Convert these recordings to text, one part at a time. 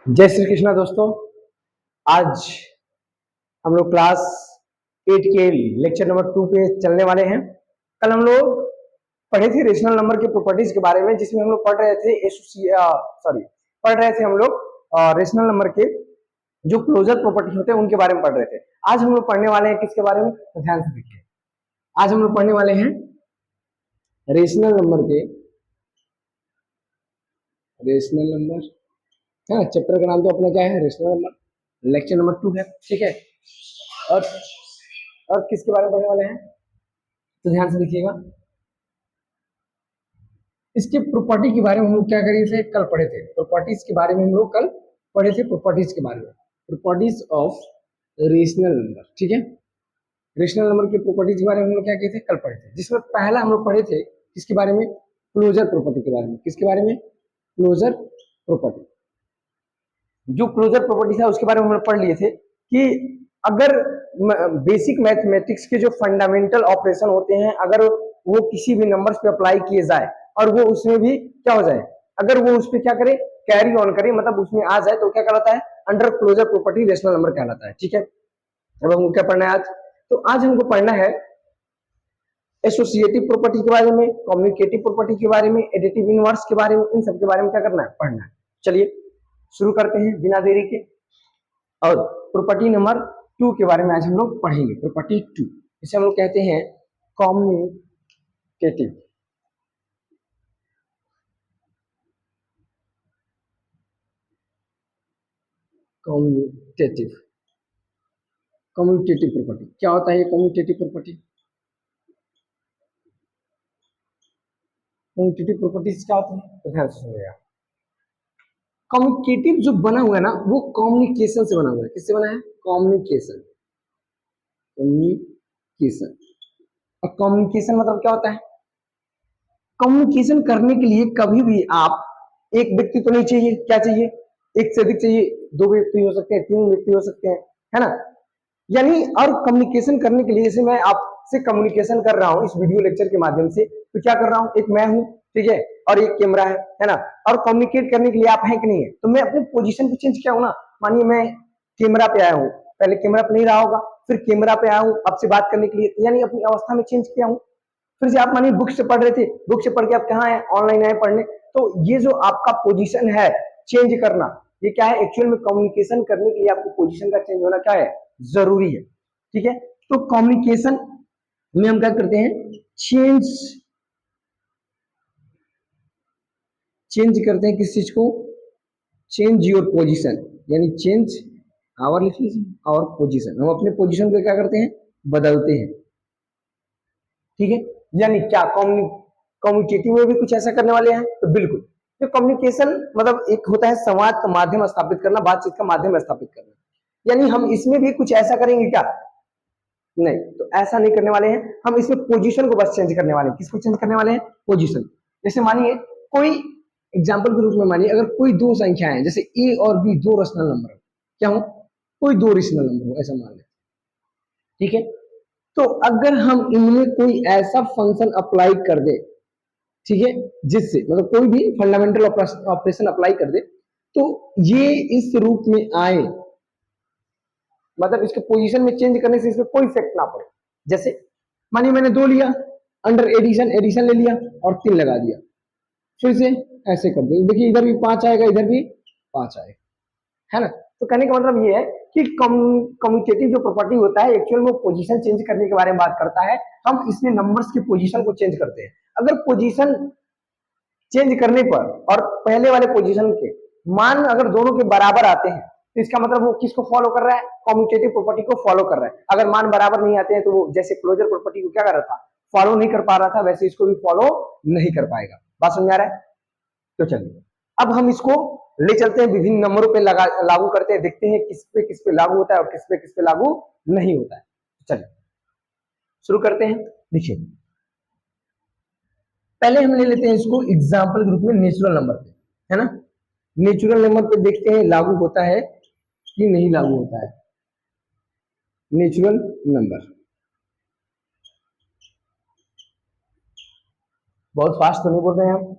जय श्री कृष्णा दोस्तों। आज हम लोग क्लास 8 के लेक्चर नंबर 2 पे चलने वाले हैं। कल हम लोग पढ़े थे रेशनल नंबर के प्रॉपर्टीज के बारे में, जिसमें हम लोग पढ़ रहे थे हम लोग रेशनल नंबर के जो क्लोजर प्रॉपर्टी होते हैं उनके बारे में पढ़ रहे थे। आज हम लोग पढ़ने वाले हैं किसके बारे में, तो ध्यान से देखिए। आज हम लोग पढ़ने वाले हैं रेशनल नंबर है ना। चैप्टर का नाम तो अपना क्या है, रेशनल नंबर, लेक्चर नंबर 2 है, ठीक है। और किसके बारे में पढ़ने वाले हैं, तो ध्यान से देखिएगा। इसके प्रॉपर्टी के बारे में हम लोग क्या करे थे, कल पढ़े थे। प्रॉपर्टीज के बारे में हम लोग कल पढ़े थे, प्रॉपर्टीज के बारे में, प्रॉपर्टीज ऑफ रेशनल नंबर, ठीक है। रेशनल नंबर की प्रॉपर्टीज के बारे में हम लोग क्या किए थे, कल पढ़े थे। जिसमें पहला हम लोग पढ़े थे किसके बारे में, क्लोजर प्रॉपर्टी के बारे में। किसके बारे में, क्लोजर प्रॉपर्टी। जो क्लोजर प्रॉपर्टी था उसके बारे में हम लोग पढ़ लिए थे कि अगर बेसिक मैथमेटिक्स के जो फंडामेंटल ऑपरेशन होते हैं, अगर वो किसी भी नंबर्स पे अप्लाई किए जाए और वो उसमें भी क्या हो जाए, अगर वो उस पर क्या करे, कैरी ऑन करे, मतलब उसमें आ जाए, तो क्या कहलाता है, under closure property rational number कहलाता है, ठीक है। अब हमको क्या पढ़ना है आज, तो आज हमको पढ़ना है एसोसिएटिव प्रॉपर्टी के बारे में, कम्युनिकेटिव प्रॉपर्टी के बारे में, एडिटिव इनवर्स के बारे में, इन सब के बारे में क्या करना है, पढ़ना है। चलिए शुरू करते हैं बिना देरी के। और प्रॉपर्टी नंबर 2 के बारे में आज हम लोग पढ़ेंगे। प्रॉपर्टी 2 इसे हम लोग कहते हैं कम्युनिकेटिव कम्युनिकेटिव कम्युनिकेटिव प्रॉपर्टी। क्या होता है ये कम्युनिकेटिव प्रॉपर्टी? कम्युनिकेटिव प्रॉपर्टीज क्या होती है, तो ध्यान से सुनिएगा। कम्युनिकेटिव जो बना हुआ है ना, वो कम्युनिकेशन से बना हुआ है। किससे बना है, कम्युनिकेशन। कम्युनिकेशन और कम्युनिकेशन मतलब क्या होता है, कम्युनिकेशन करने के लिए कभी भी आप एक व्यक्ति तो नहीं चाहिए, क्या चाहिए, एक से अधिक चाहिए, 2 व्यक्ति हो सकते हैं, 3 व्यक्ति हो सकते हैं, है ना। यानी और कम्युनिकेशन करने के लिए, जैसे मैं आपसे कम्युनिकेशन कर रहा हूं इस वीडियो लेक्चर के माध्यम से, तो क्या कर रहा हूं, एक मैं हूं, ठीक है, और एक कैमरा है ना। और कम्युनिकेट करने के लिए आप हैं कि नहीं है, तो मैं अपनी पोजीशन पे चेंज किया हूं ना। मानिए मैं कैमरा पे आया हूं, पहले कैमरा पे नहीं रहा होगा, फिर कैमरा पे आया हूं आपसे बात करने के लिए, यानी अपनी अवस्था में चेंज किया हूं। फिर से आप मानिए बुक से पढ़ रहे थे, बुक से पढ़ के आप कहाँ आए, ऑनलाइन आए पढ़ने, तो ये जो आपका पोजीशन है चेंज करना, ये क्या है, एक्चुअल में कम्युनिकेशन करने के लिए आपको पोजीशन का चेंज होना क्या है, जरूरी है, ठीक है। तो कम्युनिकेशन में हम क्या करते हैं, चेंज करते हैं किस चीज को, चेंज योर पोजीशन, यानी चेंज आवर, लिख लीजिए, आवर पोजीशन। हम अपने पोजीशन को क्या करते हैं, बदलते हैं, ठीक है। यानी क्या कम्युनिकेटिव में भी कुछ ऐसा करने वाले हैं, तो बिल्कुल। तो कम्युनिकेशन मतलब एक होता है संवाद का माध्यम स्थापित करना, बातचीत का माध्यम स्थापित करना, यानी हम इसमें भी कुछ ऐसा करेंगे क्या, नहीं, तो ऐसा नहीं करने वाले हैं। हम इसमें पोजीशन को बस चेंज करने वाले हैं। किसको चेंज करने वाले हैं, पोजीशन। जैसे मानिए कोई एग्जाम्पल के रूप में, मानिए अगर कोई 2 संख्या है, जैसे ए और बी 2 रेशनल नंबर है, क्या हो, कोई 2 रेशनल नंबर हो, ऐसा मान लें, ठीक है। तो अगर हम इनमें कोई ऐसा फंक्शन अप्लाई कर दे, ठीक है, जिससे मतलब कोई भी फंडामेंटल ऑपरेशन अप्लाई कर दे, तो ये इस रूप में आए, मतलब इसके पोजीशन में चेंज करने से इसमें कोई इफेक्ट ना पड़े। जैसे मानिए मैंने 2 लिया, अंडर एडिशन ले लिया और 3 लगा दिया, फिर से ऐसे कर दो, देखिए इधर भी 5 आएगा, इधर भी 5 आएगा, है ना। तो कहने का मतलब ये है कि कम्युनिकेटिव जो प्रॉपर्टी होता है, एक्चुअल में पोजीशन चेंज करने के बारे में बात करता है। हम इसमें नंबर्स की पोजीशन को चेंज करते हैं। अगर पोजीशन चेंज करने पर और पहले वाले पोजीशन के मान अगर दोनों के बराबर आते हैं, तो इसका मतलब वो किसको फॉलो कर रहा है, कम्युनिकेटिव प्रॉपर्टी को फॉलो कर रहा है। अगर मान बराबर नहीं आते हैं, तो वो जैसे क्लोजर प्रॉपर्टी को क्या कर रहा था, फॉलो नहीं कर पा रहा था, वैसे इसको भी फॉलो नहीं कर पाएगा। बात समझ आ रहा है, तो चलिए अब हम इसको ले चलते हैं, विभिन्न नंबरों पे लागू करते हैं, देखते हैं किस पे लागू होता है और किस पे लागू नहीं होता है। चलिए शुरू करते हैं। देखिए पहले हम ले लेते हैं इसको एग्जाम्पल के रूप में नेचुरल नंबर पे, है ना। नेचुरल नंबर पे देखते हैं लागू होता है कि नहीं लागू होता है। नेचुरल नंबर, बहुत फास्ट तो नहीं बोल रहे हैं हम।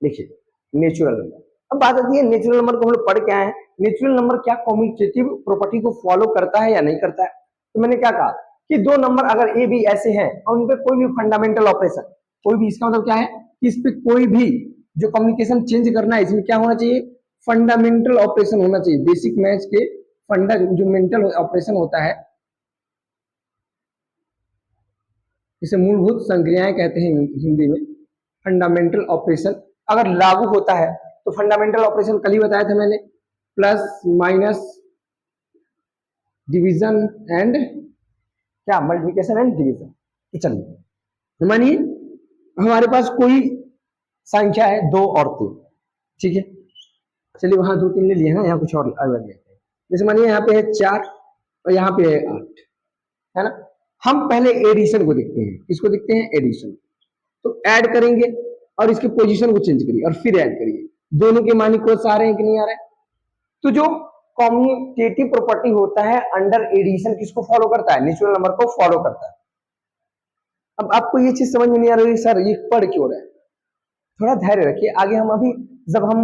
देखिए नेचुरल नंबर, अब बात आती है नेचुरल नंबर को हम लोग पढ़ क्या है, नेचुरल नंबर क्या कम्यूटेटिव प्रॉपर्टी को फॉलो करता है या नहीं करता है। तो मैंने क्या कहा कि दो नंबर अगर ए बी ऐसे हैं और उन पे कोई भी फंडामेंटल ऑपरेशन, कोई भी, इसका मतलब क्या है कि इस पे कोई भी जो कम्युनिकेशन चेंज करना है, इसमें क्या होना चाहिए, फंडामेंटल ऑपरेशन होना चाहिए। बेसिक मैथ्स के फंडा जो मेंटल ऑपरेशन होता है, इसे मूलभूत संक्रियाएं कहते हैं हिंदी में, फंडामेंटल ऑपरेशन अगर लागू होता है तो फंडामेंटल ऑपरेशन कल ही बताया था मैंने, प्लस माइनस डिवीजन एंड क्या, मल्टीप्लिकेशन एंड डिवीजन। तो चलिए मानिए हमारे पास कोई संख्या है 2 और 3, ठीक है, चलिए वहां 2 3 ले लिए हैं, यहाँ कुछ और अलग लेते हैं। जैसे मानिए यहाँ पे है 4 और यहाँ पे है 8, है ना। हम पहले एडिशन को देखते हैं, किसको देखते हैं, एडिशन। तो ऐड करेंगे और इसके पोजीशन को चेंज करिए और फिर ऐड करिए, दोनों के मान इक्वल आ रहे हैं कि नहीं आ रहे हैं। तो जो कॉम्यूटेटिव प्रॉपर्टी होता है अंडर एडिशन किसको फॉलो करता है, नेचुरल नंबर को फॉलो करता है। अब आपको ये चीज समझ में नहीं आ रही सर ये पढ़ क्यों रहे हैं, थोड़ा धैर्य रखिए, आगे हम अभी जब हम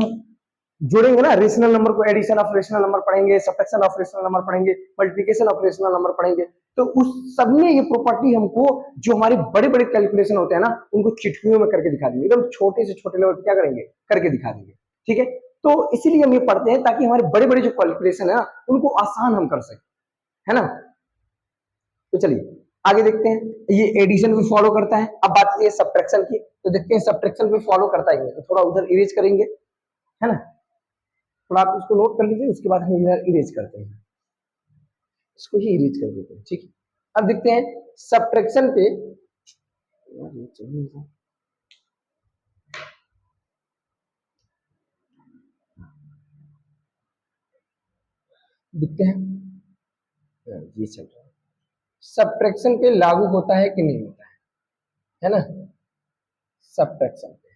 जोड़ेंगे ना, रेशनल नंबर को एडिशन ऑफ रेशनल नंबर पढ़ेंगे, सब्ट्रैक्शन ऑफ रेशनल नंबर पढ़ेंगे, मल्टीप्लिकेशन ऑफ रेशनल नंबर पढ़ेंगे, तो उस सब में ये प्रॉपर्टी हमको जो हमारे बड़े बड़े कैलकुलेशन होते हैं ना उनको चिटकियों में करके दिखा देंगे, एकदम छोटे से छोटे लेवल क्या करेंगे, करके दिखा देंगे, ठीक है। तो इसीलिए हम ये पढ़ते हैं ताकि हमारे बड़े बड़े जो कैलकुलेशन है ना उनको आसान हम कर सकें, है ना। तो चलिए आगे देखते हैं, ये एडिशन भी फॉलो करता है। अब बात है सब्ट्रैक्शन की, तो देखते हैं सब्ट्रैक्शन भी फॉलो करता है, तो थोड़ा उधर इरेज करेंगे, है ना, थोड़ा आप इसको नोट कर लीजिए, उसके बाद हम इधर इरेज करते हैं, इसको ही इरेज कर देते हैं, ठीक है। अब देखते हैं सब्ट्रैक्शन पे, देखते हैं ये चल रहा है, सब्ट्रैक्शन पे लागू होता है कि नहीं होता है ना, सब्ट्रैक्शन पे,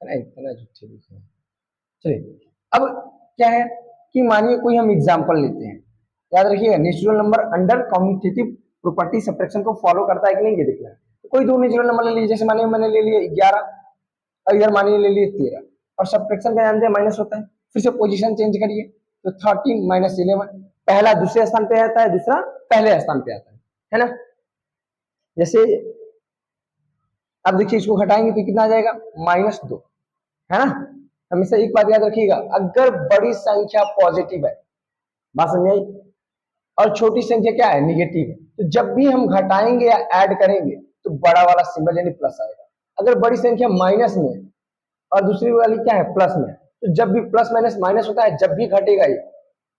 है ना, इतना झूठे लिखे हैं। चलिए अब क्या है कि मानिए कोई हम एग्जांपल लेते हैं, याद रखिएगा natural number under commutative property subtraction को फॉलो करता है कि नहीं ये देखना है। तो कोई दो नेचुरल नंबर ले लीजिए, जैसे मानिए मैंने ले लिया 11 और इधर मानिए ले लिए 13, और सब्ट्रैक्शन का जानते हैं माइनस होता है, फिर से पोजीशन चेंज करिए, तो 13 माइनस 11, पहला दूसरे स्थान पे आता है, दूसरा पहले स्थान पे आता है ना। जैसे अब देखिए इसको घटाएंगे तो कितना आ जाएगा, -2, है ना। हमेशा एक बात याद रखिएगा, अगर बड़ी संख्या पॉजिटिव है, बात समझ आई, और छोटी संख्या क्या है, निगेटिव है, तो जब भी हम घटाएंगे या ऐड करेंगे तो बड़ा वाला सिंबल यानी प्लस आएगा। अगर बड़ी संख्या माइनस में और दूसरी वाली क्या है, प्लस में, तो जब भी प्लस माइनस माइनस होता है, जब भी घटेगा ये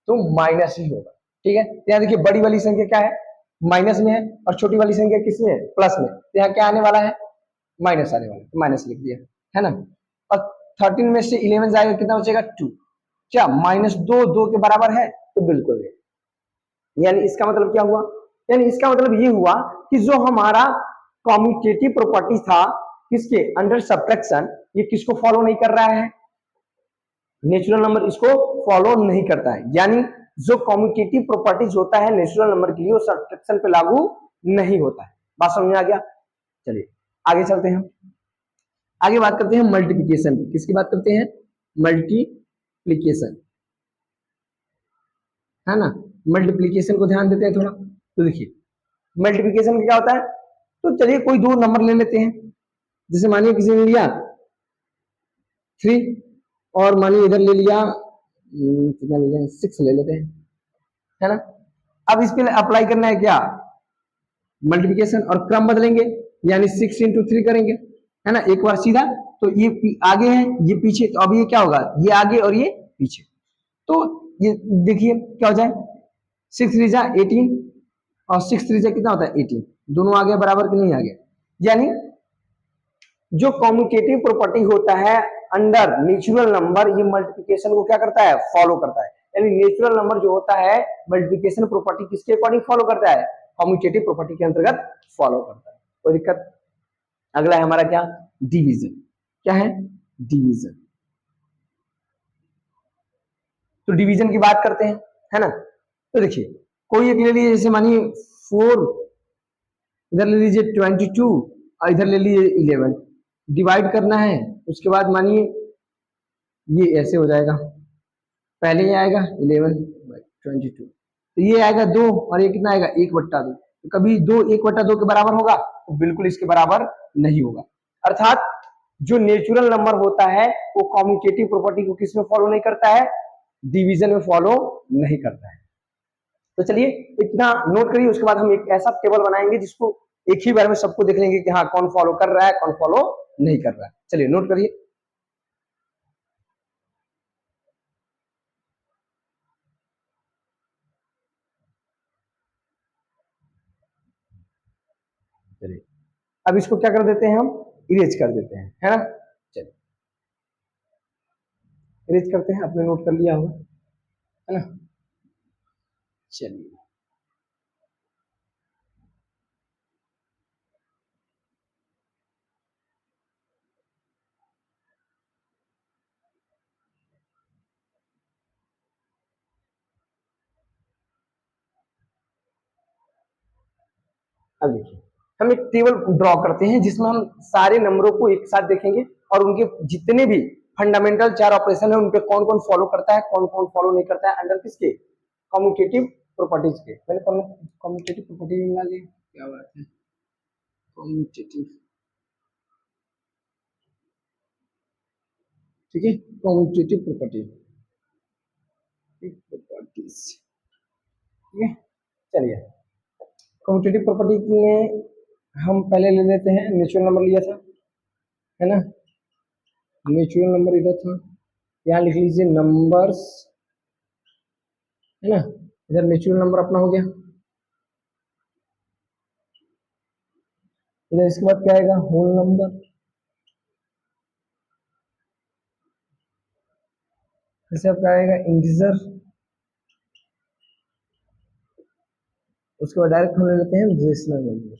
तो माइनस ही होगा, ठीक है। तो यहाँ देखिए बड़ी वाली संख्या क्या है, माइनस में है, और छोटी वाली संख्या किसमें है, प्लस में, तो यहाँ क्या आने वाला है, माइनस आने वाला है, तो माइनस लिख दिया, है ना। और 13 में से 11 जाएगा, कितना बचेगा, 2, क्या -2 2 के बराबर है, तो बिल्कुल है। यानी इसका मतलब क्या हुआ, यानी इसका मतलब ये हुआ कि जो हमारा कम्यूटेटिव प्रॉपर्टी था किसके अंडर सब्ट्रैक्शन, ये किसको फॉलो नहीं कर रहा है, नेचुरल नंबर इसको फॉलो नहीं करता है। यानी जो कम्यूटेटिव प्रॉपर्टीज होता है नेचुरल नंबर के लिए वो सब्ट्रैक्शन पे लागू नहीं होता है। बात समझ में आ गया। चलिए आगे चलते हैं, आगे बात करते हैं मल्टीप्लिकेशन की। किसकी बात करते हैं, मल्टीप्लिकेशन, है ना। मल्टीप्लिकेशन को ध्यान देते हैं थोड़ा, तो देखिए मल्टीप्लिकेशन क्या होता है, तो चलिए कोई दो नंबर ले लेते हैं, जैसे मानिए किसी ने लिया 3 और मानिए इधर ले लिया कितना ले लें, 6 ले लेते हैं, है ना। अब इस पे अप्लाई करना है क्या, मल्टीप्लिकेशन, और क्रम बदलेंगे, यानी 6 × 3 करेंगे, है ना, एक बार सीधा, तो ये आगे है ये पीछे, तो अब ये क्या होगा, ये आगे और ये पीछे, तो ये देखिए क्या हो जाए, 6 3 जा 18 और 6 3 जा कितना होता है 18, दोनों आ गया बराबर कि नहीं आ गया। यानी जो कम्यूटेटिव प्रॉपर्टी होता है अंडर नेचुरल नंबर, ये मल्टीप्लिकेशन को क्या करता है, फॉलो करता है। यानी नेचुरल नंबर जो होता है मल्टीप्लिकेशन प्रॉपर्टी किसके अकॉर्डिंग फॉलो करता है, कम्यूटेटिव प्रॉपर्टी के अंतर्गत फॉलो करता है, कोई दिक्कत। अगला है हमारा क्या, डिवीजन, क्या है, डिवीजन। तो डिवीजन की बात करते हैं, है ना। तो देखिए कोई एक ले लीजिए, जैसे मानिए 4, इधर ले लीजिए 22 और इधर ले लीजिए 11, डिवाइड करना है, उसके बाद मानिए ये ऐसे हो जाएगा, पहले ये आएगा 11/22, तो ये आएगा 2 और ये कितना आएगा 1/2। तो कभी 2 1/2 के बराबर होगा? तो बिल्कुल इसके बराबर नहीं होगा। अर्थात जो नेचुरल नंबर होता है वो कॉम्यूटेटिव प्रॉपर्टी को किस में फॉलो नहीं करता है? डिवीजन में फॉलो नहीं करता है। तो चलिए इतना नोट करिए, उसके बाद हम एक ऐसा टेबल बनाएंगे जिसको एक ही बार में सबको देख लेंगे कि हाँ कौन फॉलो कर रहा है कौन फॉलो नहीं कर रहा है। चलिए नोट करिए। चलिए अब इसको क्या कर देते हैं, हम इरेज कर देते हैं, है ना। चलिए इरेज करते हैं, आपने नोट कर लिया होगा, है ना। चलिए अब देखिए हम एक टेबल ड्रॉ करते हैं जिसमें हम सारे नंबरों को एक साथ देखेंगे और उनके जितने भी फंडामेंटल 4 ऑपरेशन है उनपे कौन कौन फॉलो करता है कौन कौन फॉलो नहीं करता है, अंडर किसके? कम्यूटेटिव प्रॉपर्टीज के। मैंने कम्यूटेटिव प्रॉपर्टी निकाल ली, क्या बात है, कम्यूटेटिव, ठीक है, कम्यूटेटिव प्रॉपर्टीज, ठीक है। चलिए कम्यूटेटिव प्रॉपर्टी में हम पहले ले लेते हैं, नेचुरल नंबर लिया था, है ना, नेचुरल नंबर इधर था, यहाँ लिख लीजिए नंबर्स, है ना, इधर नेचुरल नंबर अपना हो गया। इधर इसके बाद क्या आएगा, होल नंबर, जैसे आपका आएगा इंटीजर, उसके बाद डायरेक्ट हम ले लेते हैं रेशनल नंबर,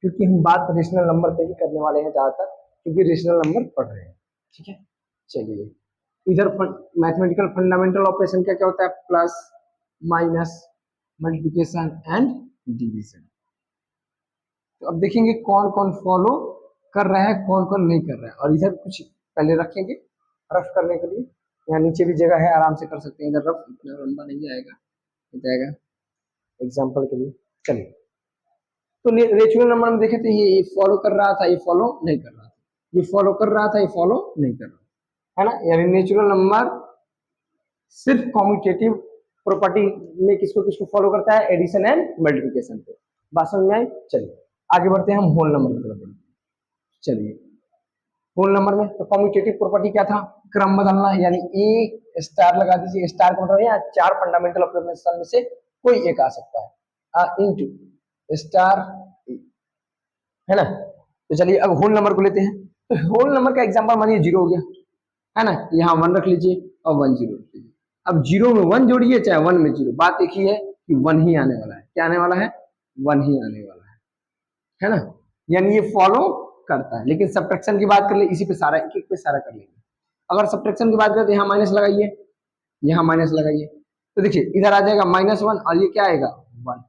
क्योंकि हम बात रेशनल नंबर पे ही करने वाले हैं ज्यादातर, क्योंकि रेशनल नंबर पढ़ रहे हैं, ठीक है। चलिए इधर मैथमेटिकल फंडामेंटल ऑपरेशन क्या क्या होता है, plus minus multiplication and division. तो अब देखेंगे कौन कौन फॉलो कर रहा है कौन कौन नहीं कर रहा है, और इधर कुछ पहले रखेंगे रफ करने के लिए, यहाँ नीचे भी जगह है आराम से कर सकते हैं, इधर रफ इतना लंबा नहीं जाएगा, जाएगा एग्जाम्पल के लिए। चलिए तो नेचुरल नंबर में देखे तो ये फॉलो कर रहा था ये फॉलो नहीं कर रहा था, ये फॉलो कर रहा था ये फॉलो नहीं कर रहा था, है ना। यानी नेचुरल नंबर सिर्फ कॉम्यूटेटिव प्रॉपर्टी में किसको किसको फॉलो करता है, एडिशन एंड मल्टीप्लिकेशन पे। बात समझ में आई। चलिए आगे बढ़ते हैं हम होल नंबर की तरफ। चलिए होल नंबर में तो कॉम्यूटेटिव प्रॉपर्टी क्या था, क्रम बदलना, यानी ए स्टार लगा दीजिए, स्टार का मतलब है 4 फंडामेंटल ऑपरेशन में से कोई एक आ सकता है, इंटू स्टार, है ना। तो चलिए अब होल नंबर को लेते हैं, तो होल नंबर का एग्जांपल मानिए 0 हो गया, है ना, यहाँ 1 रख लीजिए और 1 0 रख लीजिए। अब 0 में 1 जोड़िए चाहे 1 में 0, बात एक ही है कि 1 ही आने वाला है, क्या आने वाला है, 1 ही आने वाला है ना। यानी ये फॉलो करता है। लेकिन सब्ट्रैक्शन की बात कर ले, इसी पे सारा एक एक पे सारा कर लेंगे। अगर सब्ट्रैक्शन की बात करें तो यहाँ माइनस लगाइए, यहाँ माइनस लगाइए, तो देखिए इधर आ जाएगा -1 और ये क्या आएगा 1।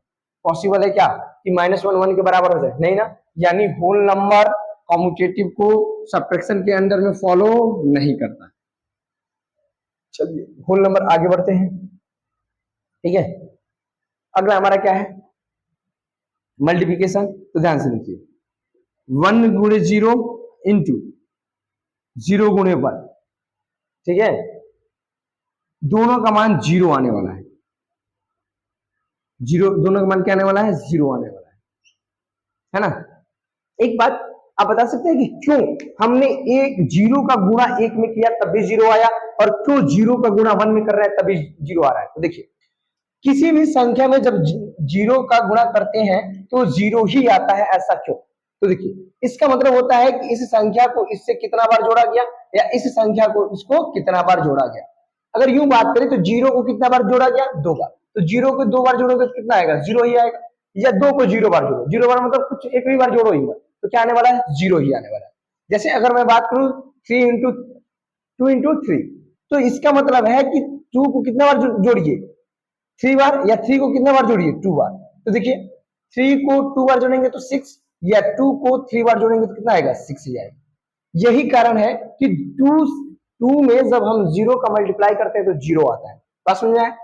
पॉसिबल है क्या कि -1 1 के बराबर हो जाए, नहीं ना। यानी होल नंबर कॉम्यूटेटिव को सब्ट्रैक्शन के अंदर में फॉलो नहीं करता। चलिए होल नंबर आगे बढ़ते हैं, ठीक है। अगला हमारा क्या है, मल्टीप्लिकेशन। तो ध्यान से देखिए 1 गुणे 0 इंटू 0 गुणे 1, ठीक है, दोनों का मान 0 आने वाला है, 0 दोनों का मान क्या आने वाला है, 0 आने वाला है ना। एक बात आप बता सकते हैं कि क्यों हमने एक 0 का गुणा 1 में किया तब भी 0 आया, और क्यों 0 का गुणा 1 में कर रहा है तब भी 0 आ रहा है। तो देखिए किसी भी संख्या में जब 0 का गुणा करते हैं तो 0 ही आता है, ऐसा क्यों। तो देखिए इसका मतलब होता है कि इस संख्या को इससे कितना बार जोड़ा गया, या इस संख्या को इसको कितना बार जोड़ा गया। अगर यूं बात करें तो 0 को कितना बार जोड़ा गया, 2 बार, तो 0 को 2 बार जोड़ोगे तो कितना आएगा, 0 ही आएगा। या 2 को 0 बार जोड़ो, 0 बार मतलब कुछ एक भी बार जोड़ो ही मत, तो क्या आने वाला है, 0 ही आने वाला है। जैसे अगर मैं बात करूं 3 इंटू 2 इंटू 3, तो इसका मतलब है कि 2 को कितना बार जोड़िए, 3 बार, या 3 को कितना बार जोड़िए, 2 बार। तो देखिए 3 को 2 बार जोड़ेंगे तो 6, या 2 को 3 बार जोड़ेंगे तो कितना आएगा, 6 ही आएगा। यही कारण है कि टू में जब हम जीरो का मल्टीप्लाई करते हैं तो जीरो आता है। बात समझ में आया?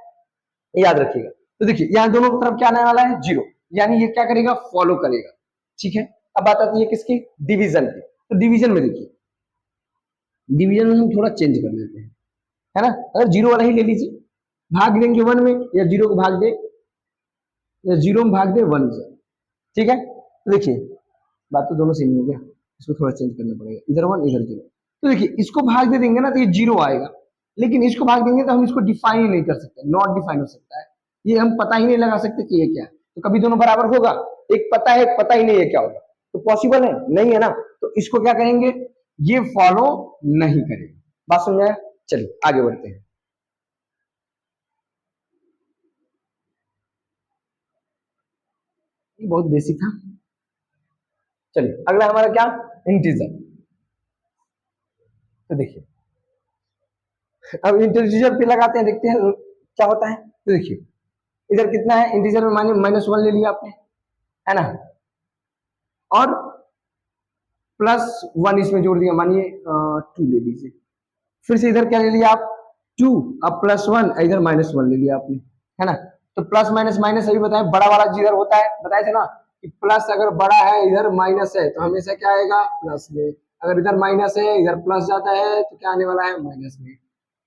याद रखिएगा। तो देखिए यहाँ दोनों की तरफ क्या आने वाला है, जीरो, यानी ये क्या करेगा, फॉलो करेगा। ठीक है, अब बात आती है किसकी, डिवीजन की। तो डिवीजन में देखिए, डिवीजन में हम थोड़ा चेंज कर देते हैं, है ना। अगर जीरो वाला ही ले लीजिए, भाग देंगे वन में, या जीरो को भाग दे, या जीरो में भाग दे वन से। ठीक है, तो देखिए बात तो दोनों सेम हो गया, इसको थोड़ा चेंज करना पड़ेगा, इधर वन इधर जीरो। तो देखिए इसको भाग दे देंगे ना तो ये जीरो आएगा, लेकिन इसको भाग देंगे तो हम इसको डिफाइन ही नहीं कर सकते, नॉट डिफाइन हो सकता है, ये हम पता ही नहीं लगा सकते कि ये क्या है। तो कभी दोनों बराबर होगा, एक पता है एक पता ही नहीं है क्या होगा, तो पॉसिबल है नहीं, है ना। तो इसको क्या करेंगे, ये फॉलो नहीं करेगा। बात समझ आया? चलिए आगे बढ़ते हैं। ये बहुत बेसिक था। चलिए अगला हमारा क्या, इंटीजर। तो देखिए अब इंटीजर पे लगाते हैं, देखते हैं क्या होता है। तो देखिए इधर कितना है, इंटीजर में माइनस वन ले लिया आपने, है ना, और प्लस वन इसमें जोड़ दिया, मानिए टू ले लीजिए। फिर से इधर क्या ले लिया आप, टू, अब प्लस वन, इधर माइनस वन ले लिया आपने, है ना। तो प्लस माइनस माइनस अभी बताया, बड़ा वाला जिधर होता है बताए थे ना कि प्लस अगर बड़ा है इधर माइनस है तो हमेशा क्या आएगा, प्लस में। अगर इधर माइनस है इधर प्लस जाता है तो क्या आने वाला है, माइनस में।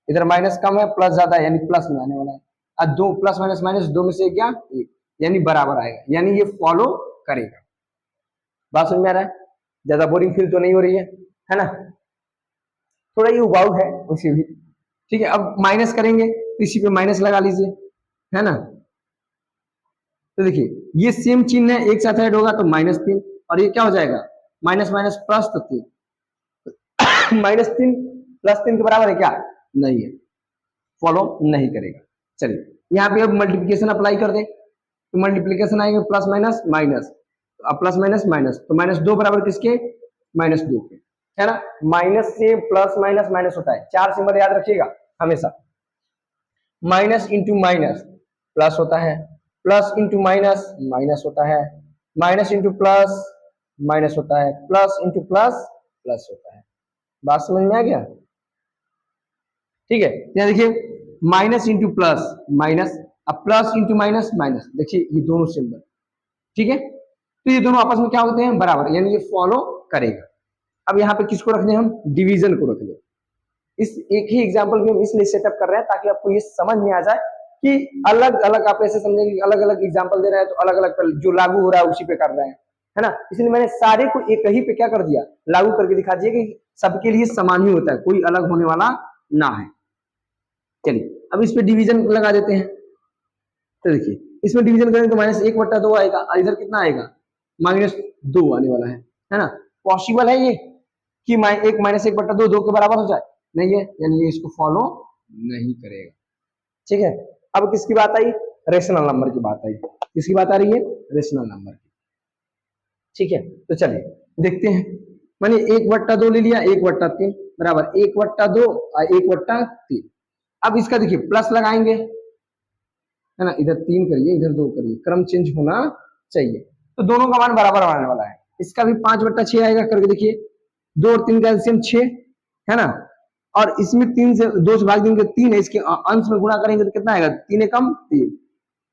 इधर माइनस कम है प्लस ज्यादा है यानी प्लस में आने वाला है। अब दो प्लस माइनस माइनस, दो में से क्या, एक, यानी बराबर आएगा, यानी ये फॉलो करेगा। बात समझ में आ रहा है? ज्यादा बोरिंग फील तो नहीं हो रही है ना। थोड़ा ये उबाऊ है उसी भी। ठीक है, अब माइनस करेंगे तो इसी पे माइनस लगा लीजिए, है ना। तो देखिए ये सेम चिन्ह है, एक साथ ऐड होगा तो माइनस तीन, और ये क्या हो जाएगा, माइनस माइनस प्लस तो तीन। माइनस तीन प्लस तीन के बराबर है क्या, नहीं है, फॉलो नहीं करेगा। चलिए यहाँ पे अब मल्टीप्लीकेशन अप्लाई कर दे, तो मल्टीप्लीकेशन आएंगे प्लस माइनस माइनस, तो अब प्लस माइनस माइनस, तो माइनस दो बराबर किसके, माइनस दो के, है ना। माइनस से प्लस माइनस माइनस होता है, चार सिंबल याद रखिएगा हमेशा। माइनस इंटू माइनस प्लस होता है, प्लस इंटू माइनस माइनस होता है, माइनस इंटू प्लस माइनस होता है, प्लस इंटू प्लस प्लस होता है। बात समझ में आ गया? ठीक है, यहाँ देखिए माइनस इंटू प्लस माइनस, अब प्लस इंटू माइनस माइनस, देखिए ये दोनों सिंबल, ठीक है, तो ये दोनों आपस में क्या होते हैं, बराबर, यानी ये फॉलो करेगा। अब यहाँ पे किसको रख दें हम, डिवीजन को रख दें। इस एक ही एग्जांपल में हम इसलिए सेटअप कर रहे हैं ताकि आपको ये समझ में आ जाए कि अलग अलग आप ऐसे समझेंगे, अलग अलग एग्जांपल दे रहे हैं तो अलग अलग जो लागू हो रहा है उसी पे कर रहे हैं, है ना। इसलिए मैंने सारे को एक ही पे क्या कर दिया, लागू करके दिखा दिया कि सबके लिए समान ही होता है, कोई अलग होने वाला ना है। चलिए अब इस पे डिवीजन लगा देते हैं। तो देखिए इसमें डिवीजन करेंगे तो माइनस एक बट्टा दो आएगा, और इधर कितना आएगा, माइनस दो आने वाला है ना। पॉसिबल है ये कि एक माइनस एक बट्टा दो दो के बराबर हो जाए, नहीं है, यानी ये इसको फॉलो नहीं करेगा। ठीक है, अब किसकी बात आई, रेशनल नंबर की बात आई। किसकी बात आ रही है, रेशनल नंबर की। ठीक है, तो चलिए देखते हैं। मानिए एक बट्टा दो ले लिया, एक बट्टा तीन बराबर एक बट्टा दो और एक बट्टा तीन। अब इसका देखिए प्लस लगाएंगे, है ना, इधर तीन करिए इधर दो करिए, क्रम चेंज होना चाहिए, तो दोनों का मान बराबर आने वाला है। इसका भी पांच बट्टा छह आएगा, करके देखिए, दो और तीन का एलसीएम छह, है ना, और इसमें तीन से दो से भाग देंगे तीन है, इसके अंश में गुणा करेंगे तो कितना आएगा, तीन एकम तीन,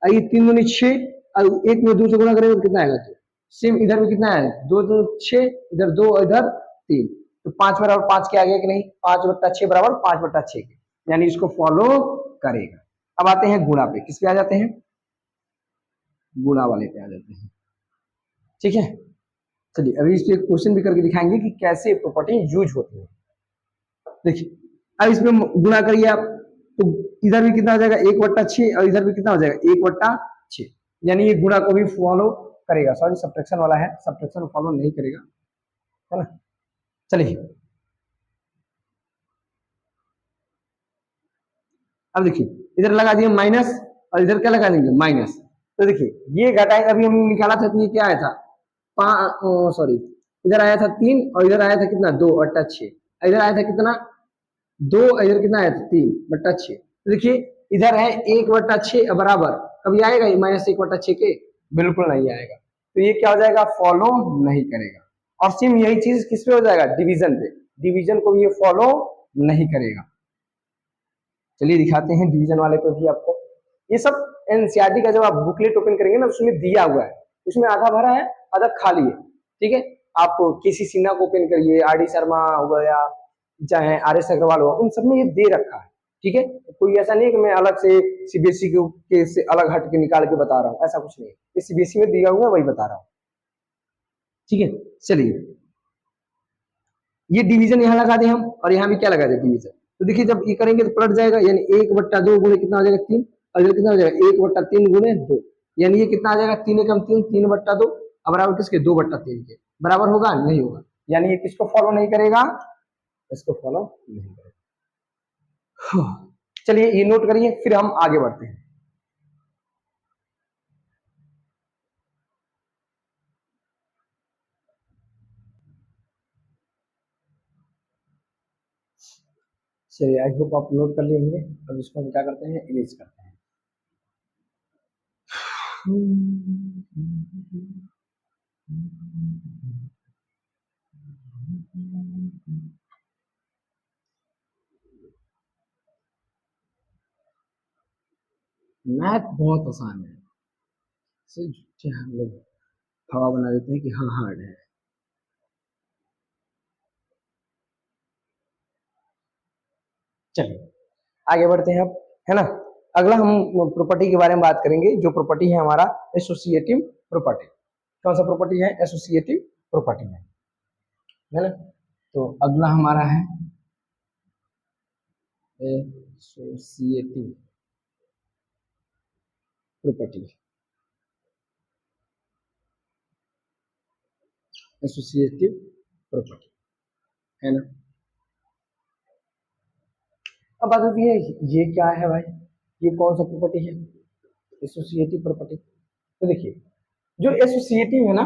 ये तीन दूनी छह, और एक में दो से गुणा करेंगे तो कितना आएगा, दो। सेम इधर भी कितना है, दो दो छह, इधर दो इधर तीन, तो पांच बराबर पांच के आगे कि नहीं, पांच बट्टा छह बराबर पांच बट्टा छह के, यानी इसको फॉलो करेगा। अब आते हैं गुणा पे, किस पे आ जाते हैं, गुणा वाले पे आ जाते हैं। ठीक है, चलिए अभी इस पे क्वेश्चन भी करके दिखाएंगे कि कैसे प्रॉपर्टी यूज होती है। देखिए अब इसमें गुणा करिए आप, तो इधर भी कितना हो जाएगा, एक बट्टा छह, और इधर भी कितना हो जाएगा, एक बट्टा छह, यानी ये गुणा को भी फॉलो करेगा, सॉरी सब्ट्रैक्शन वाला है, सब्ट्रैक्शन फॉलो नहीं करेगा, है ना। चलिए अब देखिए इधर लगा दिए माइनस, और इधर क्या लगा देंगे, माइनस। तो देखिए ये घटाएंगे, अभी हमने निकाला था तो ये क्या आया था, सॉरी, इधर आया था तीन, और इधर आया था कितना, दो बट्टा छह, इधर आया था कितना, दो, इधर कितना आया था, तीन बट्टा छह। तो देखिए इधर है एक बट्टा छह बराबर, कभी आएगा ये माइनस एक बट्टा छह के, बिल्कुल नहीं आएगा, तो ये क्या हो जाएगा, फॉलो नहीं करेगा। और सेम यही चीज किस पे हो जाएगा, डिवीजन पे। डिवीजन को भी ये फॉलो नहीं करेगा। चलिए दिखाते हैं डिवीजन वाले पे भी आपको। ये सब एनसीईआरटी का जब आप बुकलेट ओपन करेंगे ना, उसमें दिया हुआ है, उसमें आधा भरा है आधा खाली है, ठीक है। आप किसी सिन्हा को ओपन करिए, आर डी शर्मा हो गया चाहे आर एस अग्रवाल हो, उन सब में ये दे रखा है, ठीक है। कोई ऐसा नहीं है कि मैं अलग से सीबीएसई के से अलग हट के निकाल के बता रहा हूँ, ऐसा कुछ नहीं है। ये सीबीएसई में दिया हुआ है वही बता रहा हूँ, ठीक है। चलिए ये डिवीजन यहाँ लगा दें हम, और यहाँ भी क्या लगा दें डिवीजन। तो देखिए जब ये करेंगे तो पलट जाएगा, यानी 1/2 गुणे कितना हो जाएगा 3, और इधर कितना हो जाएगा 1/3 गुणे 2, यानी ये कितना आ जाएगा 3 एकम 3, 3/2 अब बराबर किसके 2/3 के बराबर होगा, नहीं होगा, यानी ये किसको फॉलो नहीं करेगा, इसको फॉलो नहीं करेगा। चलिए ये नोट करिए, फिर हम आगे बढ़ते हैं। चलिए आई होप आप नोट कर लिए होंगे। अब इसको हम क्या करते हैं, इरेज करते हैं। मैथ बहुत आसान है, सिर्फ हम लोग हवा बना देते हैं कि हाँ हार्ड है। चलिए आगे बढ़ते हैं अब, है ना। अगला हम प्रॉपर्टी के बारे में बात करेंगे, जो प्रॉपर्टी है हमारा एसोसिएटिव प्रॉपर्टी। कौन सा प्रॉपर्टी है, एसोसिएटिव प्रॉपर्टी है ना। तो अगला हमारा है एसोसिएटिव प्रॉपर्टी, एसोसिएटिव प्रॉपर्टी, है ना। अब बात होती है ये क्या है भाई, ये कौन सा प्रॉपर्टी है, एसोसिएटिव प्रॉपर्टी। तो देखिए जो एसोसिएटिव है ना,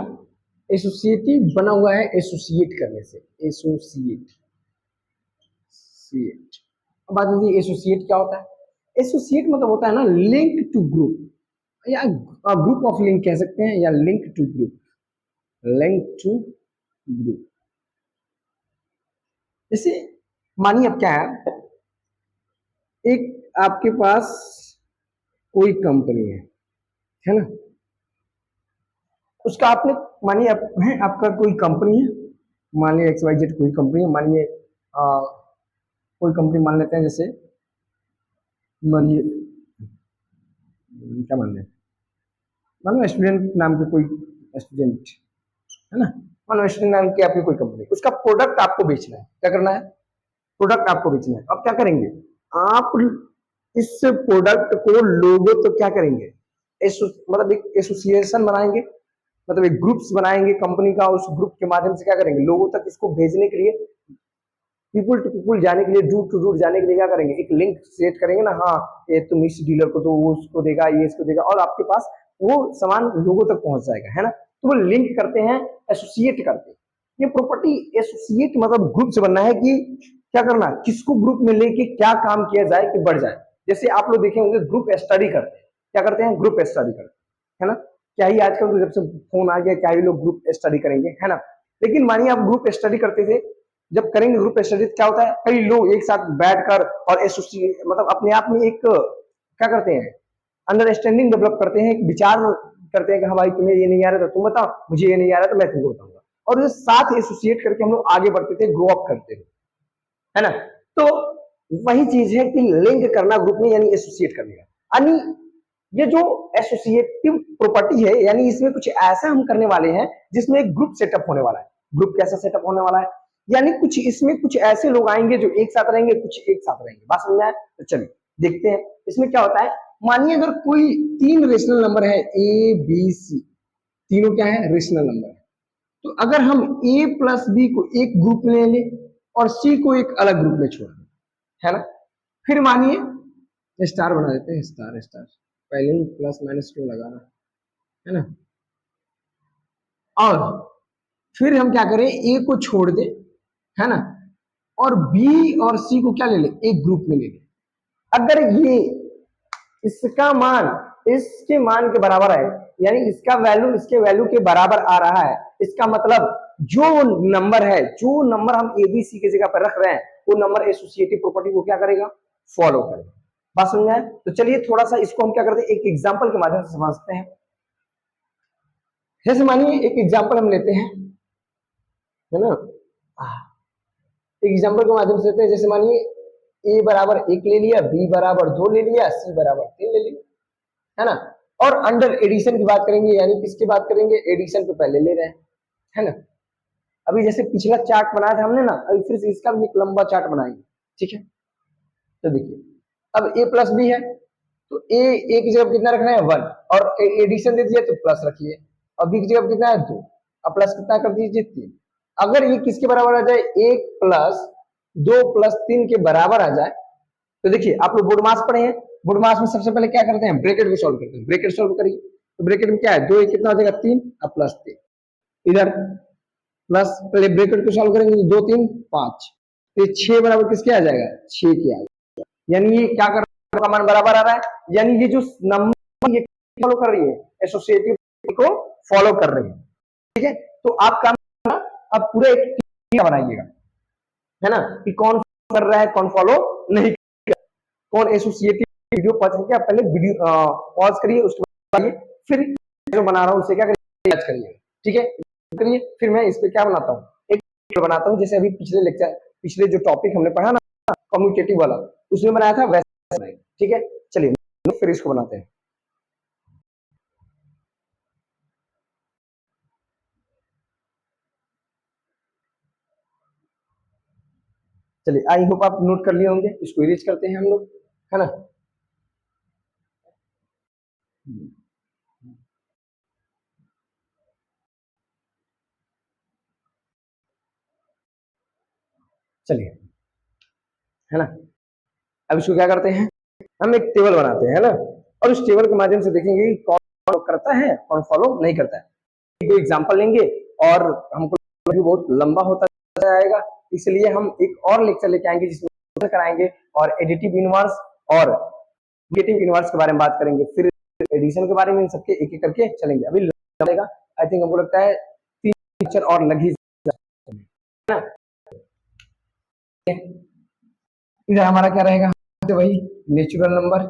एसोसिएटिव बना हुआ है एसोसिएट करने से, एसोसिएट सीएट। अब बात होती है एसोसिएट क्या होता है, एसोसिएट मतलब होता है ना लिंक टू ग्रुप, या ग्रुप ऑफ लिंक कह सकते हैं, या link to group, link to group. जैसे मानिए अब क्या है, एक आपके पास कोई कंपनी है ना, उसका आपने मानिए आप, है आपका कोई कंपनी है, मानिए एक्स वाई जेड कोई कंपनी है, मानिए कोई कंपनी मान लेते हैं, जैसे मानिए क्या मान लें, मानो स्टूडेंट नाम के कोई स्टूडेंट है ना, मानो स्टूडेंट नाम की आपकी कोई कंपनी, उसका प्रोडक्ट आपको बेचना है, क्या करना है, प्रोडक्ट आपको बेचना है। अब क्या करेंगे आप, इस प्रोडक्ट को लोगो तो क्या करेंगे, मतलब एक एसोसिएशन बनाएंगे, मतलब एक ग्रुप्स बनाएंगे कंपनी का, उस ग्रुप के माध्यम से क्या करेंगे लोगों तक इसको भेजने के लिए, पीपुल टू पीपुल जाने के लिए, डूर टू डूर जाने के लिए क्या करेंगे, एक लिंक सेट करेंगे ना, हाँ ये तुम इस डीलर को तो वो उसको देगा, ये इसको देगा, और आपके पास वो सामान लोगों तक पहुंच जाएगा, है ना। तो वो लिंक करते हैं, एसोसिएट करते हैं। ये प्रॉपर्टी एसोसिएट मतलब ग्रुप से बनना है कि क्या करना, किसको ग्रुप में लेके क्या काम किया जाए कि बढ़ जाए। जैसे आप लोग देखे होंगे ग्रुप स्टडी करते हैं, क्या करते हैं, ग्रुप स्टडी करते हैं, है ना। क्या ही आजकल तो जब से फोन आ गया क्या ही लोग ग्रुप स्टडी करेंगे, है ना। लेकिन मानिए आप ग्रुप स्टडी करते थे, जब करेंगे ग्रुप स्टडी क्या होता है, कई लोग एक साथ बैठकर और एसोसिएट मतलब अपने आप में एक क्या करते हैं, अंडरस्टैंडिंग डेवलप करते हैं, एक विचार करते हैं कि हाँ भाई तुम्हें ये नहीं आ रहा था तुम बताओ, मुझे ये नहीं आ रहा था मैं तुमको बताऊंगा, और ये साथ एसोसिएट करके हम लोग आगे बढ़ते थे, ग्रो अप करते थे, है ना। तो वही चीज है कि लिंक करना ग्रुप में, यानी एसोसिएट करने का, यानी ये जो एसोसिएटिव प्रॉपर्टी है, यानी इसमें कुछ ऐसा हम करने वाले हैं जिसमें एक ग्रुप सेटअप होने वाला है। ग्रुप कैसा सेटअप होने वाला है, यानी कुछ इसमें कुछ ऐसे लोग आएंगे जो एक साथ रहेंगे, कुछ एक साथ रहेंगे, बात समझ में आए। तो चलिए देखते हैं इसमें क्या होता है। मानिए अगर कोई 3 रेशनल नंबर है ए बी सी, तीनों क्या है, रेशनल नंबर है। तो अगर हम ए प्लस बी को एक ग्रुप में ले लें और सी को एक अलग ग्रुप में छोड़ दें, है ना। फिर मानिए स्टार बना देते हैं, स्टार स्टार, पहले ही प्लस माइनस क्यों लगाना, है ना। और फिर हम क्या करें, ए को छोड़ दें, है ना, और बी और सी को क्या ले ले, एक ग्रुप में ले ले। अगर ये इसका मान इसके मान के बराबर है, यानी इसका वैल्यू इसके वैल्यू के बराबर आ रहा है, इसका मतलब जो नंबर है, जो नंबर हम एबीसी की जगह पर रख रहे हैं, वो नंबर एसोसिएटिव प्रॉपर्टी को क्या करेगा, फॉलो करेगा। बात समझ में आए? तो चलिए थोड़ा सा इसको हम क्या करते हैं, एक एग्जांपल के माध्यम से समझते हैं। जैसे मानिए एक एग्जांपल हम लेते हैं, है ना, एग्जांपल के माध्यम से लेते हैं। जैसे मानिए ए बराबर 1 ले लिया, बी बराबर 2 ले लिया, सी बराबर 3 ले लिया, है ना। और अंडर एडिशन की बात करेंगे, यानी किसकी बात करेंगे, एडिशन को पहले ले रहे हैं, है ना। अभी जैसे पिछला चार्ट बनाया था हमने ना, अभी फिर से इसका भी एक लंबा चार्ट बनाएंगे, ठीक है। तो देखिए अब ए प्लस बी है, तो ए की जगह कितना रखना है 1, और एडिशन दे दिया तो प्लस रखिए, और बी की जगह कितना है 2, अब प्लस कितना कर दीजिए 3। अगर ये किसके बराबर आ जाए, 1 प्लस 2 प्लस 3 के बराबर आ जाए, तो देखिए आप लोग बोर्ड मास पढ़े हैं, बोर्ड मास में सबसे पहले क्या करते हैं, ब्रैकेट को सॉल्व करते हैं। ब्रैकेट सॉल्व करिए, तो ब्रैकेट में क्या है, 2 कितना हो जाएगा 3, अब प्लस 3 इधर, प्लस पहले ब्रैकेट को सॉल्व करेंगे तो 2 3 5, तो 6 बराबर किसके आ जाएगा, 6 के आ जाएगा। यानी ये क्या कर रहा है, का मान बराबर आ रहा है, यानी ये जो नंबर ये फॉलो कर रही है, एसोसिएटिव को फॉलो कर रही है, ठीक है। तो आप काम अब पूरा एक बनाइएगा, है ना, कि कौन कर रहा है कौन फॉलो नहीं कर रहा, कौन एसोसिएटिव। वीडियो पॉज करके आप पहले वीडियो पॉज करिए, उसके बाद फिर जो बना रहा हूं उससे क्या करिए, करिए, ठीक है। करिए, फिर मैं इस पे क्या बनाता हूँ, एक बनाता हूँ, जैसे अभी पिछले लेक्चर, पिछले जो टॉपिक हमने पढ़ा ना कम्यूटेटिव वाला, उसमें बनाया था वैसे, ठीक है। चलिए फिर इसको बनाते हैं। चलिए आई होप आप नोट कर लिए होंगे, इसको इरेज करते हैं हम लोग, है ना। चलिए, है ना। अब इसको क्या करते हैं, हम एक टेबल बनाते हैं, है ना, और उस टेबल के माध्यम से देखेंगे कि कौन फॉलो करता है कौन फॉलो नहीं करता है। दो एग्जांपल लेंगे, और हमको बहुत लंबा होता जाएगा, इसलिए हम एक और लेक्चर लेके आएंगे जिसमें कराएंगे, और एडिटिव इनवर्स और नेगेटिव इनवर्स के बारे में बात करेंगे, फिर एडिशन के बारे में, इन सबके एक एक करके चलेंगे। अभी लगेगा, आई थिंक हमको लगता है 3 लेक्चर और लग ही जाएगा, इधर हमारा क्या रहेगा, वही नेचुरल नंबर,